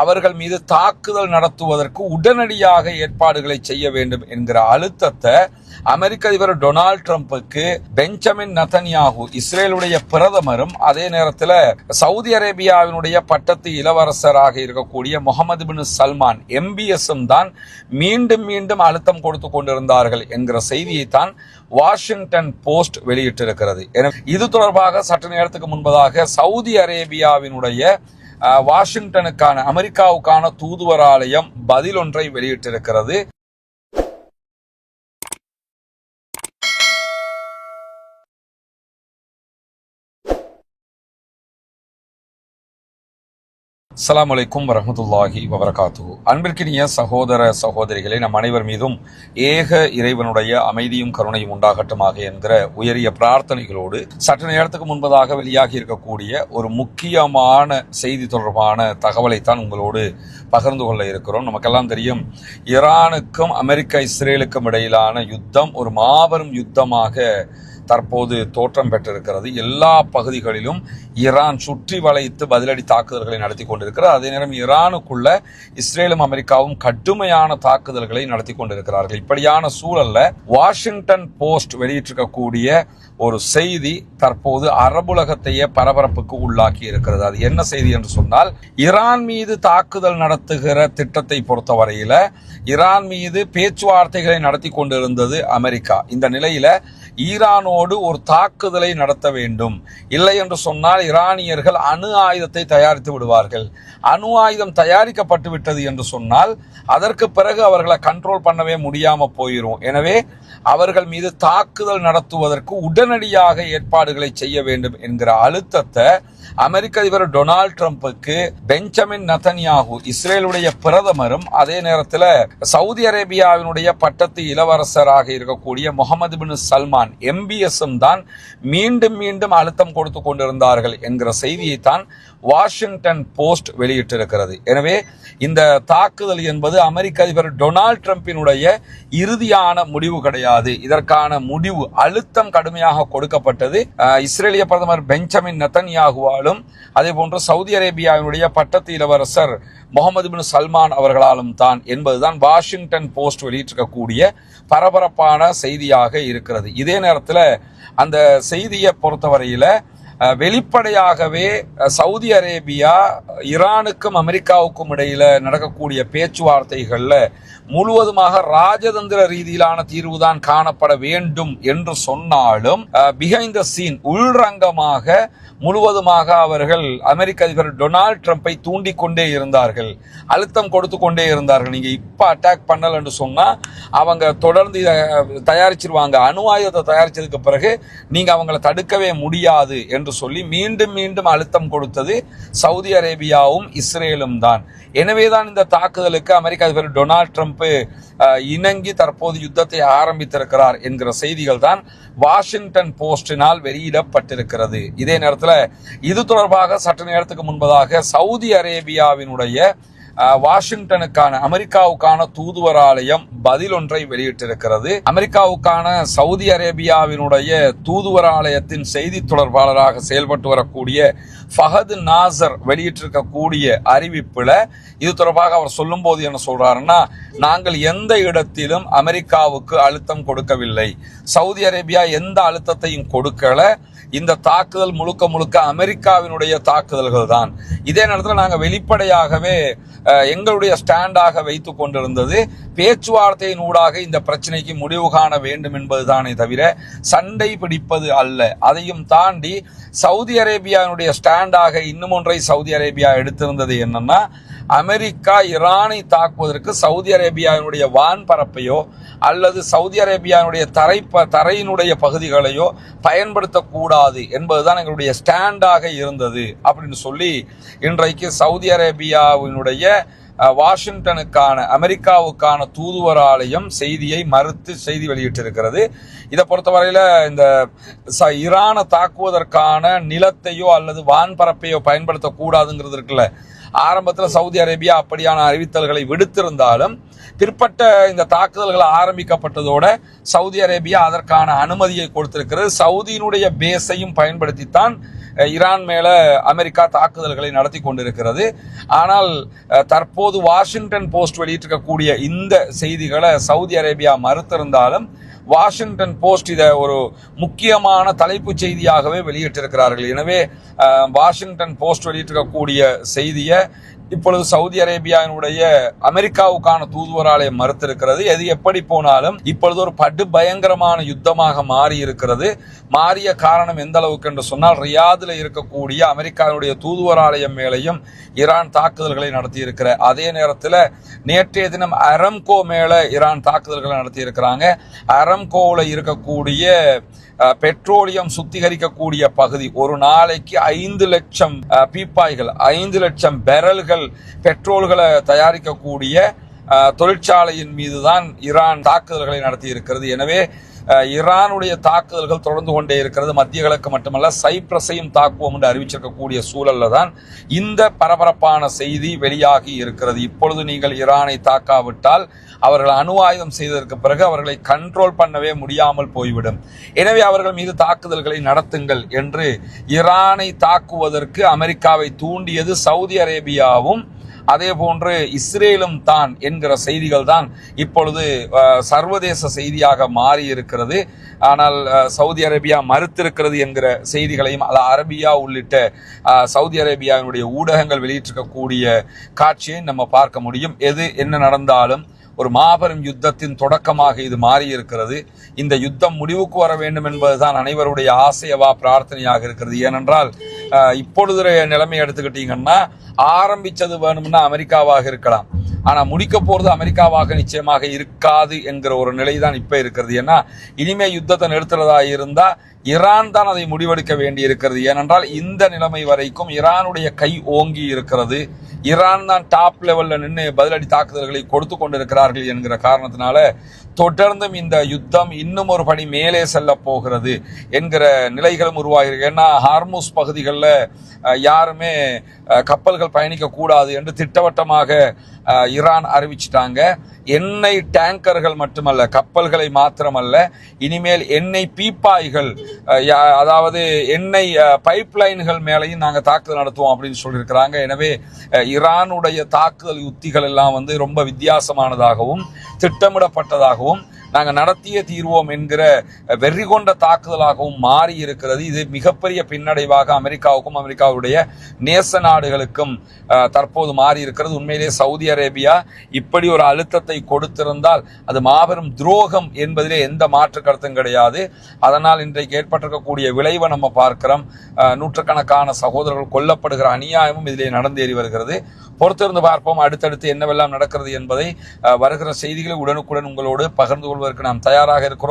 அவர்கள் மீது தாக்குதல் நடத்துவதற்கு உடனடியாக ஏற்பாடுகளை செய்ய வேண்டும் என்கிற அழுத்தத்தை அமெரிக்க அதிபர் டொனால்ட் ட்ரம்புக்கு பெஞ்சமின் நெதன்யாகு இஸ்ரேலுடைய பிரதமரும் அதே நேரத்தில் சவுதி அரேபியாவினுடைய பட்டத்து இளவரசராக இருக்கக்கூடிய முகமது பின் சல்மான் MBSம் தான் மீண்டும் மீண்டும் அழுத்தம் கொடுத்து கொண்டிருந்தார்கள் என்கிற செய்தியை தான் வாஷிங்டன் போஸ்ட் வெளியிட்டிருக்கிறது. இது தொடர்பாக சற்று நேரத்துக்கு முன்பதாக சவுதி அரேபியாவினுடைய வாஷிங்டனுக்கான அமெரிக்காவுக்கான தூதுவராலயம் பதில் ஒன்றை வெளியிட்டிருக்கிறது. அஸ்ஸலாமு அலைக்கும் வரஹ்மத்துல்லாஹி வபரகாத்துஹு. அன்பிற்கினிய சகோதர சகோதரிகளை, நம் அனைவர் மீதும் ஏக இறைவனுடைய அமைதியும் கருணையும் உண்டாகட்டுமாக என்கிற உயரிய பிரார்த்தனைகளோடு சற்று நேரத்துக்கு முன்பதாக வெளியாகி இருக்கக்கூடிய ஒரு முக்கியமான செய்தி தொடர்பான தகவலைத்தான் உங்களோடு பகிர்ந்து கொள்ள இருக்கிறோம். நமக்கெல்லாம் தெரியும், ஈரானுக்கும் இஸ்ரேலுக்கும் இடையிலான யுத்தம் ஒரு மாபெரும் யுத்தமாக தற்போது தோற்றம் பெற்றிருக்கிறது. எல்லா பகுதிகளிலும் ஈரான் சுற்றி வளைத்து பதிலடி தாக்குதல்களை நடத்தி கொண்டிருக்கிறது. அதே நேரம் ஈரானுக்குள்ள இஸ்ரேலும் அமெரிக்காவும் கடுமையான தாக்குதல்களை நடத்தி கொண்டிருக்கிறார்கள். இப்படியான சூழல்ல வாஷிங்டன் போஸ்ட் வெளியிட்டிருக்கக்கூடிய ஒரு செய்தி தற்போது அரபுலகத்தையே பரபரப்புக்கு உள்ளாக்கி இருக்கிறது. அது என்ன செய்தி என்று சொன்னால், ஈரான் மீது தாக்குதல் நடத்துகிற திட்டத்தை பொறுத்தவரையில ஈரான் மீது பேச்சுவார்த்தைகளை நடத்தி கொண்டிருந்தது அமெரிக்கா. இந்த நிலையில ஈரானோடு ஒரு தாக்குதலை நடத்த வேண்டும், இல்லை என்று சொன்னால் ஈரானியர்கள் அணு ஆயுதத்தை தயாரித்து விடுவார்கள். அணு ஆயுதம் தயாரிக்கப்பட்டு விட்டது என்று சொன்னால் அதற்கு பிறகு அவர்களை கண்ட்ரோல் பண்ணவே முடியாம போயிரும். எனவே அவர்கள் மீது தாக்குதல் நடத்துவதற்கு உடனடியாக ஏற்பாடுகளை செய்ய வேண்டும் என்கிற அழுத்தத்தை அமெரிக்க அதிபர் டொனால்ட் ட்ரம்புக்கு பெஞ்சமின் நெதன்யாகு இஸ்ரேலுடைய பிரதமரும் அதே நேரத்தில் சவுதி அரேபியாவினுடைய பட்டத்து இளவரசராக இருக்கக்கூடிய முகமது பின் சல்மான் MBSம் தான் மீண்டும் மீண்டும் அழுத்தம் கொடுத்து கொண்டிருந்தார்கள் என்கிற செய்தியை தான் வாஷிங்டன் போஸ்ட் வெளியிட்டிருக்கிறது. எனவே இந்த தாக்குதல் என்பது அமெரிக்க அதிபர் டொனால்ட் ட்ரம்பினுடைய இறுதியான முடிவு கிடையாது. இதற்கான முடிவு அழுத்தம் கடுமையாக கொடுக்கப்பட்டது இஸ்ரேலிய பிரதமர் பெஞ்சமின் நெதன்யாகுவாலும் அதே போன்று சவுதி அரேபியாவினுடைய பட்டத்து இளவரசர் முகமது பின் சல்மான் அவர்களாலும் தான் என்பதுதான் வாஷிங்டன் போஸ்ட் வெளியிட்டிருக்கக்கூடிய பரபரப்பான செய்தியாக இருக்கிறது. இதே நேரத்தில் அந்த செய்தியை பொறுத்தவரையில வெளிப்படையாகவே சவுதி அரேபியா ஈரானுக்கும் அமெரிக்காவுக்கும் இடையில நடக்கக்கூடிய பேச்சுவார்த்தைகள்ல முழுவதுமாக ராஜதந்திர ரீதியிலான தீர்வுதான் காணப்பட வேண்டும் என்று சொன்னாலும் பிஹைண்ட் த சீன் உள்ரங்கமாக முழுவதுமாக அவர்கள் அமெரிக்க அதிபர் டொனால்ட் ட்ரம்பை தூண்டிக் கொண்டே இருந்தார்கள், அழுத்தம் கொடுத்து கொண்டே இருந்தார்கள். நீங்க இப்ப அட்டாக் பண்ணல என்று சொன்னா அவங்க தொடர்ந்து தயாரிச்சிருவாங்க, அணு ஆயுதத்தை தயாரிச்சதுக்கு பிறகு நீங்க அவங்களை தடுக்கவே முடியாது என்று சொல்லி மீண்டும் மீண்டும் அழுத்தம் கொடுத்தது சவுதி அரேபியாவும் இஸ்ரேலும் தான். எனவேதான் இந்த தாக்குதலுக்கு அமெரிக்க அதிபர் டொனால்ட் ட்ரம்ப் இணங்கி தற்போது யுத்தத்தை ஆரம்பித்திருக்கிறார் என்கிற செய்திகள் தான் வாஷிங்டன் போஸ்டினால் வெளியிடப்பட்டிருக்கிறது. இதே நேரத்தில் இது தொடர்பாக சற்று நேரத்துக்கு முன்பதாக சவுதி அரேபியாவினுடைய வாஷிங்டனுக்கான அமெரிக்காவுக்கான தூதுவராலயம் பதில் ஒன்றை வெளியிட்டிருக்கிறது. அமெரிக்காவுக்கான சவுதி அரேபியாவினுடைய தூதுவராலயத்தின் செய்தி தொடர்பாளராக செயல்பட்டு வரக்கூடிய ஃபஹத் நாசர் வெளியிட்டிருக்கக்கூடிய அறிவிப்புல இது தொடர்பாக அவர் சொல்லும் போது என்ன சொல்றாருன்னா, நாங்கள் எந்த இடத்திலும் அமெரிக்காவுக்கு அழுத்தம் கொடுக்கவில்லை, சவுதி அரேபியா எந்த அழுத்தத்தையும் கொடுக்கல, இந்த தாக்குதல் முழுக்க முழுக்க அமெரிக்காவினுடைய தாக்குதல்கள் தான். இதே நேரத்தில் நாங்கள் வெளிப்படையாகவே எங்களுடைய ஸ்டாண்டாக வைத்துக் கொண்டிருந்தது பேச்சுவார்த்தையின் ஊடாக இந்த பிரச்சனைக்கு முடிவு காண வேண்டும் என்பதுதானே தவிர சண்டை பிடிப்பது அல்ல. அதையும் தாண்டி சவுதி அரேபியாவினுடைய ஸ்டாண்டாக இன்னும் ஒன்றை சவுதி அரேபியா எடுத்திருந்தது என்னன்னா, அமெரிக்கா ஈரானை தாக்குவதற்கு சவுதி அரேபியாவினுடைய வான்பரப்பையோ அல்லது சவுதி அரேபியாவினுடைய தரையினுடைய பகுதிகளையோ பயன்படுத்தக்கூடாது என்பதுதான் எங்களுடைய ஸ்டாண்டாக இருந்தது அப்படின்னு சொல்லி இன்றைக்கு சவுதி அரேபியாவினுடைய வாஷிங்டனுக்கான அமெரிக்காவுக்கான தூதுவராலயம் செய்தியை மறுத்து செய்தி வெளியிட்டிருக்கிறது. இதை பொறுத்தவரையில இந்த ஈரானை தாக்குவதற்கான நிலத்தையோ அல்லது வான்பரப்பையோ பயன்படுத்தக்கூடாதுங்கிறது இருக்குல்ல, ஆரம்பத்தில் சவுதி அரேபியா அப்படியான அறிவித்தல்களை விடுத்திருந்தாலும் பிற்பட்ட இந்த தாக்குதல்கள் ஆரம்பிக்கப்பட்டதோட சவுதி அரேபியா அதற்கான அனுமதியை கொடுத்திருக்கிறது. சவுதியினுடைய பேஸையும் பயன்படுத்தித்தான் ஈரான் மேல அமெரிக்கா தாக்குதல்களை நடத்தி கொண்டிருக்கிறது. ஆனால் தற்போது வாஷிங்டன் போஸ்ட் வெளியிட்டிருக்கக்கூடிய இந்த செய்திகளை சவுதி அரேபியா மறுத்திருந்தாலும் வாஷிங்டன் போஸ்ட் இதை ஒரு முக்கியமான தலைப்புச் செய்தியாகவே வெளியிட்டிருக்கிறார்கள். எனவே வாஷிங்டன் போஸ்ட் வெளியிட்டிருக்கக்கூடிய செய்தியை இப்பொழுது சவுதி அரேபியாவினுடைய அமெரிக்காவுக்கான தூதுவராலயம் மறுத்திருக்கிறது. எது எப்படி போனாலும் இப்பொழுது ஒரு படு பயங்கரமான யுத்தமாக மாறி இருக்கிறது. மாறிய காரணம் எந்த அளவுக்கு என்று சொன்னால், ரியாதில் இருக்கக்கூடிய அமெரிக்காவினுடைய தூதுவராலயம் மேலையும் ஈரான் தாக்குதல்களை நடத்தி இருக்கிற அதே நேரத்தில் நேற்றைய தினம் அரம்கோ மேல ஈரான் தாக்குதல்களை நடத்தி இருக்கிறாங்க. அரம்கோவில் இருக்கக்கூடிய பெட்ரோலியம் சுத்திகரிக்கக்கூடிய பகுதி ஒரு நாளைக்கு 5 லட்சம் பீப்பாய்கள் 5 லட்சம் பேரல்கள் பெட்ரோல்களை தயாரிக்கக்கூடிய தொழிற்சாலையின் மீதுதான் ஈரான் தாக்குதல்களை நடத்தி இருக்கிறது. எனவே ஈரானுடைய தாக்குதல்கள் தொடர்ந்து கொண்டே இருக்கிறது. மத்திய கிழக்கு மட்டுமல்ல, சைப்ரஸையும் தாக்குவோம் என்று அறிவிச்சிருக்கக்கூடிய சூழல்ல தான் இந்த பரபரப்பான செய்தி வெளியாகி இருக்கிறது. இப்பொழுது நீங்கள் ஈரானை தாக்காவிட்டால் அவர்கள் அணு ஆயுதம் செய்ததற்கு பிறகு அவர்களை கண்ட்ரோல் பண்ணவே முடியாமல் போய்விடும். எனவே அவர்கள் மீது தாக்குதல்களை நடத்துங்கள் என்று ஈரானை தாக்குவதற்கு அமெரிக்காவை தூண்டியது சவுதி அரேபியாவும் அதே போன்று இஸ்ரேலும் தான் என்கிற செய்திகள் தான் இப்பொழுது சர்வதேச செய்தியாக மாறி இருக்கிறது. ஆனால் சவுதி அரேபியா மறுத்திருக்கிறது என்கிற செய்திகளையும் அல் அரபியா உள்ளிட்ட சவுதி அரேபியாவினுடைய ஊடகங்கள் வெளியிட்டிருக்கக்கூடிய காட்சியை நம்ம பார்க்க முடியும். எது என்ன நடந்தாலும் ஒரு மாபெரும் யுத்தத்தின் தொடக்கமாக இது மாறி இருக்கிறது. இந்த யுத்தம் முடிவுக்கு வர வேண்டும் என்பதுதான் அனைவருடைய ஆசையவா பிரார்த்தனையாக இருக்கிறது. ஏனென்றால் இப்பொழுது நிலைமை எடுத்துக்கிட்டீங்கன்னா, ஆரம்பிச்சது வேணும்னா அமெரிக்காவாக இருக்கலாம், ஆனா முடிக்க போறது அமெரிக்காவாக நிச்சயமாக இருக்காது என்கிற ஒரு நிலை தான் இப்ப இருக்கிறது. ஏன்னா இனிமே யுத்தத்தை நிறுத்துறதா இருந்தா ஈரான் தான் அதை முடிவெடுக்க வேண்டி இருக்கிறது. ஏனென்றால் இந்த நிலைமை வரைக்கும் ஈரானுடைய கை ஓங்கி இருக்கிறது. ஈரான் தான் டாப் லெவல்ல நின்று பதிலடி தாக்குதல்களை கொடுத்து கொண்டிருக்கிறார்கள் என்கிற காரணத்தினால தொடர்ந்தும் இந்த யுத்தம் இன்னும் ஒரு படி மேலே செல்ல போகிறது என்கிற நிலைகளும் உருவாகிறது. ஏன்னா ஹார்முஸ் பகுதிகளில் யாருமே கப்பல்கள் பயணிக்க கூடாது என்று திட்டவட்டமாக ஈரான் அறிவிச்சிட்டாங்க. எண்ணெய் டேங்கர்கள் மட்டுமல்ல, கப்பல்களை மாத்திரமல்ல, இனிமேல் எண்ணெய் பீப்பாய்கள், அதாவது எண்ணெய் பைப் லைன்கள் மேலையும் நாங்கள் தாக்குதல் நடத்துவோம் அப்படின்னு சொல்லியிருக்கிறாங்க. எனவே ஈரானுடைய தாக்குதல் உத்திகள் எல்லாம் ரொம்ப வித்தியாசமானதாகவும் திட்டமிடப்பட்டதாகவும் நாங்கள் நடத்திய தீர்வோம் என்கிற வெறி கொண்ட தாக்குதலாகவும் மாறி இருக்கிறது. இது மிகப்பெரிய பின்னடைவாக அமெரிக்காவுக்கும் அமெரிக்காவுடைய நேச நாடுகளுக்கும் தற்போது மாறி இருக்கிறது. உண்மையிலே சவுதி அரேபியா இப்படி ஒரு அழுத்தத்தை கொடுத்திருந்தால் அது மாபெரும் துரோகம் என்பதிலே எந்த மாற்று கருத்தும் கிடையாது. அதனால் இன்றைக்கு ஏற்பட்டிருக்கக்கூடிய விளைவை நம்ம பார்க்கிறோம். நூற்றுக்கணக்கான சகோதரர்கள் கொல்லப்படுகிற அநியாயமும் இதிலே நடந்தேறி வருகிறது. பொறுத்திருந்து பார்ப்போம் அடுத்தடுத்து என்னவெல்லாம் நடக்கிறது என்பதை. வருகிற செய்திகளை உடனுக்குடன் உங்களோடு பகிர்ந்து கொள்வதற்கு நாம் தயாராக இருக்கிறோம்.